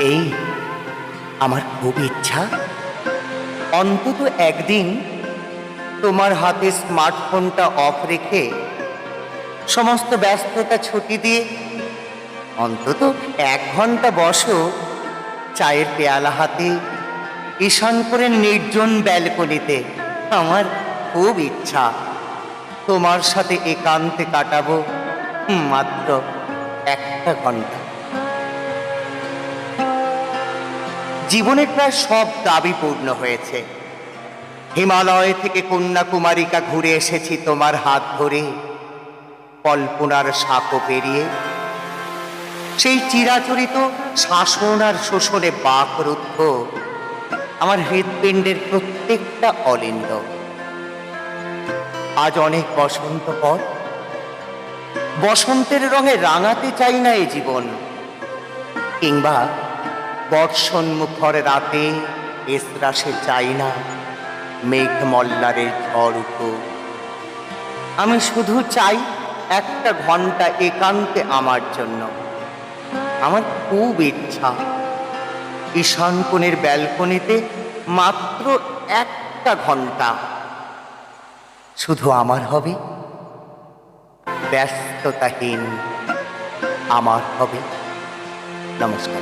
এই আমার খুব ইচ্ছা অন্তত একদিন তোমার হাতে স্মার্টফোনটা অফ রেখে সমস্ত ব্যস্ততা ছুটি দিয়ে অন্তত 1 ঘন্টা বসো চায়ের পেয়ালা হাতে ঈশানপুরের নির্জন ব্যালকনিতে। আমার খুব ইচ্ছা তোমার সাথে একান্তে কাটাবো মাত্র 1 ঘন্টা। জীবনের প্রায় সব দাবি পূর্ণ হয়েছে। হিমালয় থেকে কন্যাকুমারিকা ঘুরে এসেছি তোমার হাত ধরে, কল্পনার সাঁকো পেরিয়ে সেই চিরাচরিত শাসন আর শোষণে বাকরুদ্ধ আমার হৃৎপিণ্ডের প্রত্যেকটা অলিন্দ। আজ অনেক বসন্ত পর বসন্তের রঙে রাঙাতে চাই না এ জীবন, কিংবা বর্ষণমুখর রাতে এসরাসে চাই না মেঘ মল্লারের ঝড় উঠুক। আমি শুধু চাই 1 ঘন্টা একান্তে আমার জন্য। আমার খুব ইচ্ছা ঈশানকোণের ব্যালকনিতে মাত্র 1 ঘন্টা শুধু আমার হবে, ব্যস্ততাহীন আমার হবে। নমস্কার।